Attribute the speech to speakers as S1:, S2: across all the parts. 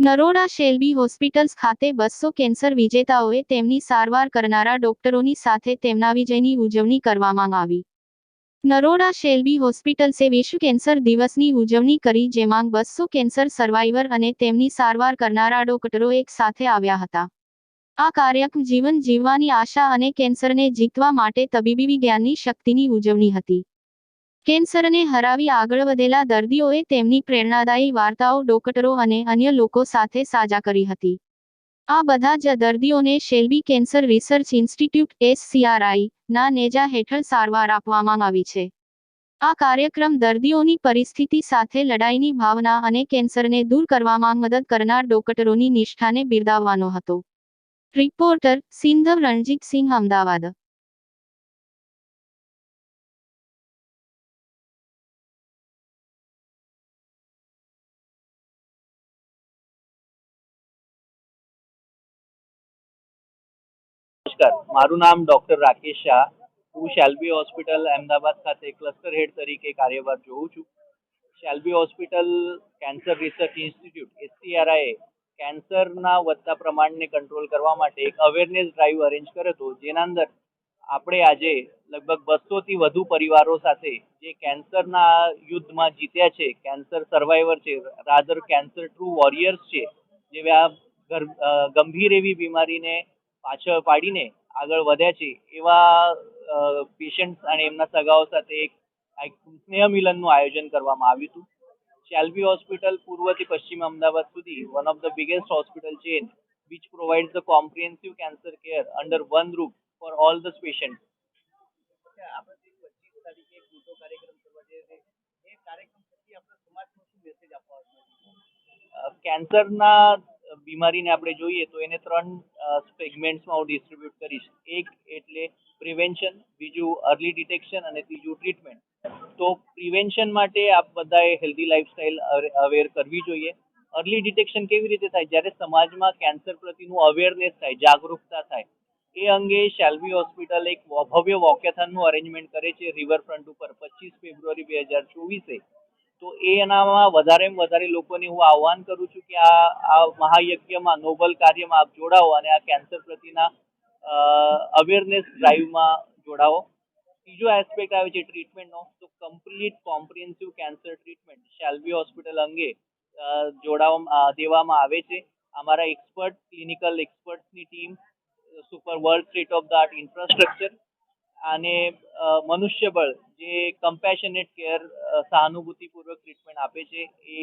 S1: Naroda Shalby hospitals ખાતે 200 cancer વિજેતાઓએ તેમની સારવાર કરનારા ડોક્ટરોની સાથે તેમના વિજયની ઉજવણી કરવામાં આવી. નરોડા શેલ્બી હોસ્પિટલ્સે વિશ્વ કેન્સર દિવસની ઉજવણી કરી, જેમાં 200 કેન્સર સર્વાઈવર અને તેમની સારવાર કરનારા ડોક્ટરો એક સાથે આવ્યા હતા. આ કાર્યક્રમ જીવન જીવવાની આશા અને કેન્સરને જીતવા માટે તબીબી વિજ્ઞાનની શક્તિની ઉજવણી હતી. કેન્સરને હરાવી આગળ વધેલા દર્દીઓએ તેમની પ્રેરણાદાયી વાર્તાઓ ડોક્ટરો અને અન્ય લોકો સાથે સાझा કરી હતી. આ બધા જ દર્દીઓને Shalby cancer research institute (SCRI) ના નેજા હેઠળ સારવાર આપવામાં આવી છે. આ કાર્યક્રમ દર્દીઓની પરિસ્થિતિ સાથે લડાઈની ભાવના અને કેન્સરને દૂર કરવામાં મદદ કરનાર ડોક્ટરોની નિષ્ઠાને બિરદાવવાનો હતો. રિપોર્ટર સિંધવ રણજીતસિંહ, અમદાવાદ.
S2: નમસ્કાર, મારું નામ ડોક્ટર રાકેશ શાહ. હું શેલ્બી હોસ્પિટલ અમદાવાદ ખાતે ક્લસ્ટર હેડ તરીકે કાર્યભાર જોઉં છું. Shalby hospital cancer research institute SCRI કેન્સરના વધતા પ્રમાણને કંટ્રોલ કરવા માટે એક અવેરનેસ ડ્રાઈવ અરેન્જ કર્યો હતો, જેના અંદર આપણે આજે લગભગ 200 થી વધુ પરિવારો સાથે જે કેન્સરના યુદ્ધમાં જીત્યા છે, કેન્સર સર્વાઈવર છે, રાધર કેન્સર ટ્રુ વોરિયર્સ છે, જેવા ગંભીર એવી બીમારીને પાછળ પાડીને આગળ વધ્યા છે, એવા પેશન્ટ્સ અને એમના સગાઓ સાથે એક સ્નેહ મિલનનું આયોજન કરવામાં આવ્યું હતું. શેલ્બી હોસ્પિટલ પૂર્વથી પશ્ચિમ અમદાવાદ સુધી one of the biggest hospital chain which provides the comprehensive cancer care under one roof for all the patients. આપણે 25 તારીખે એક મોટો કાર્યક્રમ કરવા જઈ રહ્યા છીએ. એ કાર્યક્રમ પછી આપણે સમાજમાં શું મેસેજ આપવા છે? કેન્સરના બીમારીને આપણે જોઈએ તો એને 3 સેગમેન્ટ્સમાં હું ડિસ્ટ્રીબ્યુટ કરીશ. એક એટલે પ્રિવેન્શન, બીજું અર્લી ડિટેક્શન અને ત્રીજું ટ્રીટમેન્ટ. તો પ્રિવેન્શન માટે આપ બધાએ હેલ્ધી લાઈફસ્ટાઈલ અવેર કરવી જોઈએ. અર્લી ડિટેક્શન કેવી રીતે થાય? જ્યારે સમાજમાં કેન્સર પ્રત્યેનું અવેરનેસ થાય, જાગૃતતા થાય. એ અંગે શેલ્બી હોસ્પિટલ એક ભવ્ય વોકેથોનનું અરેન્જમેન્ટ કરે છે રિવરફ્રન્ટ ઉપર 25 ફેબ્રુઆરી 2024. તો એનામાં વધારેમાં વધારે લોકોને હું આહ્વાન કરું છું કે આ મહાયજ્ઞમાં, નોબલ કાર્યમાં આપ જોડાઓ અને આ કેન્સર પ્રત્યેના અવેરનેસ ડ્રાઈવમાં જોડાઓ. ત્રીજો એસ્પેક્ટ આવે છે ટ્રીટમેન્ટનો. તો complete comprehensive cancer treatment Shalby hospital અંગે દેવામાં આવે છે. અમારા એક્સપર્ટ, ક્લિનિકલ એક્સપર્ટ્સની team, super world state of the art infrastructure અને મનુષ્યબળ જે કમ્પેશનેટ કેર, સહાનુભૂતિપૂર્વક ટ્રીટમેન્ટ આપે છે, એ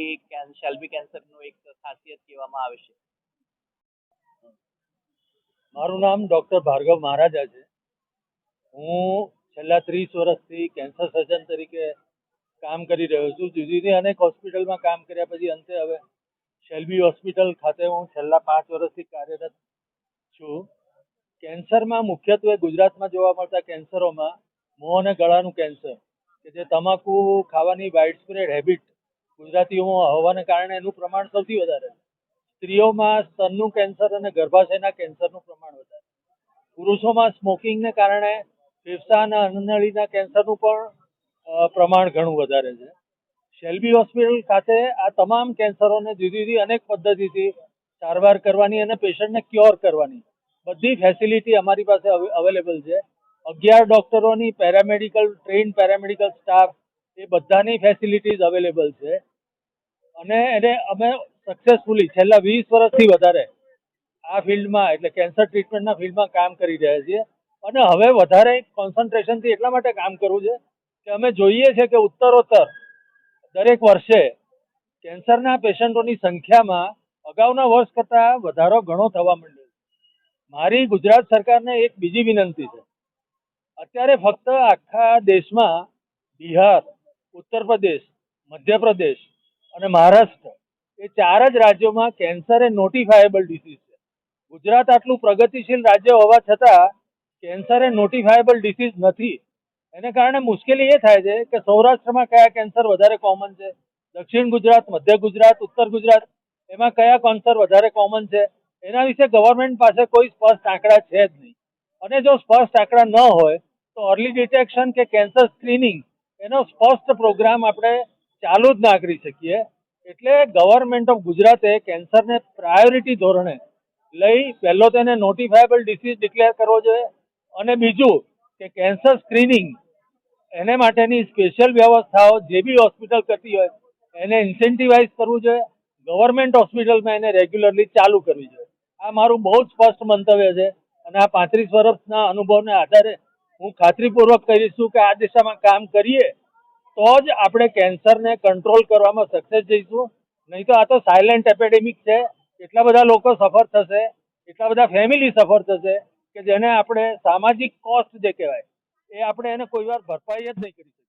S2: શેલ્બી કેન્સરનો એક ખાસિયત કહેવામાં આવે છે.
S3: મારું નામ ડૉક્ટર ભાર્ગવ મહારાજા છે. હું છેલ્લા 30 વર્ષથી કેન્સર સર્જન તરીકે કામ કરી રહ્યો છું. જુદી જુદી અનેક હોસ્પિટલમાં કામ કર્યા પછી અંતે હવે શેલ્બી હોસ્પિટલ ખાતે હું છેલ્લા 5 વર્ષથી કાર્યરત છું. કેન્સરમાં મુખ્યત્વે ગુજરાતમાં જોવા મળતા કેન્સરોમાં મોં અને ગળાનું કેન્સર, કે જે તમાકુ ખાવાની વાઇડસ્પ્રેડ હેબિટ ગુજરાતીઓમાં હોવાને કારણે એનું પ્રમાણ સૌથી વધારે છે. સ્ત્રીઓમાં સ્તનનું કેન્સર અને ગર્ભાશયના કેન્સરનું પ્રમાણ વધારે. પુરુષોમાં સ્મોકિંગને કારણે ફેફસા અને અન્નનળીના કેન્સરનું પણ પ્રમાણ ઘણું વધારે છે. શેલ્બી હોસ્પિટલ ખાતે આ તમામ કેન્સરોને જુદી જુદી અનેક પદ્ધતિથી સારવાર કરવાની અને પેશન્ટને ક્યોર કરવાની બધી ફેસિલિટી અમારી પાસે અવેલેબલ છે. 11 ડૉક્ટરોની ટ્રેન્ડ પેરામેડિકલ સ્ટાફ, એ બધાની ફેસિલિટીઝ અવેલેબલ છે. અને એને અમે સક્સેસફુલી છેલ્લા 20 વર્ષથી વધારે આ ફિલ્ડમાં, એટલે કેન્સર ટ્રીટમેન્ટના ફિલ્ડમાં કામ કરી રહ્યા છીએ. અને હવે વધારે કોન્સન્ટ્રેશનથી એટલા માટે કામ કરવું છે કે અમે જોઈએ છે કે ઉત્તરોત્તર દરેક વર્ષે કેન્સરના પેશન્ટોની સંખ્યામાં અગાઉના વર્ષ કરતાં વધારો ઘણો થવા માંડ્યો છે. મારી ગુજરાત સરકારને એક બીજી વિનંતી છે. અત્યારે ફક્ત આખા દેશમાં બિહાર, ઉત્તર પ્રદેશ, મધ્યપ્રદેશ અને મહારાષ્ટ્ર, એ 4 જ રાજ્યોમાં કેન્સર એ નોટિફાયેબલ ડિસીઝ છે. ગુજરાત આટલું પ્રગતિશીલ રાજ્ય હોવા છતાં કેન્સર એ નોટિફાયેબલ ડિસીઝ નથી. એને કારણે મુશ્કેલી એ થાય છે કે સૌરાષ્ટ્રમાં કયા કેન્સર વધારે કોમન છે, દક્ષિણ ગુજરાત, મધ્ય ગુજરાત, ઉત્તર ગુજરાત, એમાં કયા કેન્સર વધારે કોમન છે, એના વિશે ગવર્મેન્ટ પાસે કોઈ સ્પષ્ટ આંકડા છે જ નહીં. અને જો સ્પષ્ટ આંકડા ન હોય તો અર્લી ડિટેક્શન કે કેન્સર સ્ક્રીનિંગ એનો સ્પષ્ટ પ્રોગ્રામ આપણે ચાલુ જ ના કરી શકીએ. એટલે ગવર્મેન્ટ ઓફ ગુજરાતે કેન્સરને પ્રાયોરિટી ધોરણે લઈ પહેલો તો એને નોટિફાયેબલ ડિસીઝ ડિક્લેર કરવો જોઈએ અને બીજું કે કેન્સર સ્ક્રીનિંગ એને માટેની સ્પેશિયલ વ્યવસ્થાઓ જે બી હોસ્પિટલ કરતી હોય એને ઇન્સેન્ટિવાઇઝ કરવું જોઈએ. ગવર્મેન્ટ હોસ્પિટલમાં એને રેગ્યુલરલી ચાલુ કરવી જોઈએ. આ મારું બહુ જ સ્પષ્ટ મંતવ્ય છે અને આ 35 વર્ષના અનુભવને આધારે હું ખાતરીપૂર્વક કહીશું કે આ દિશામાં કામ કરીએ તો જ આપણે કેન્સરને કંટ્રોલ કરવામાં સક્સેસ જઈશું. નહીં તો આ તો સાયલેન્ટ એપિડેમિક છે. એટલા બધા લોકો સફર થશે, એટલા બધા ફેમિલી સફર થશે કે જેને આપણે સામાજિક કોસ્ટ જે કહેવાય એ આપણે એને કોઈ વાર ભરપાઈ જ નહીં કરી શકીએ.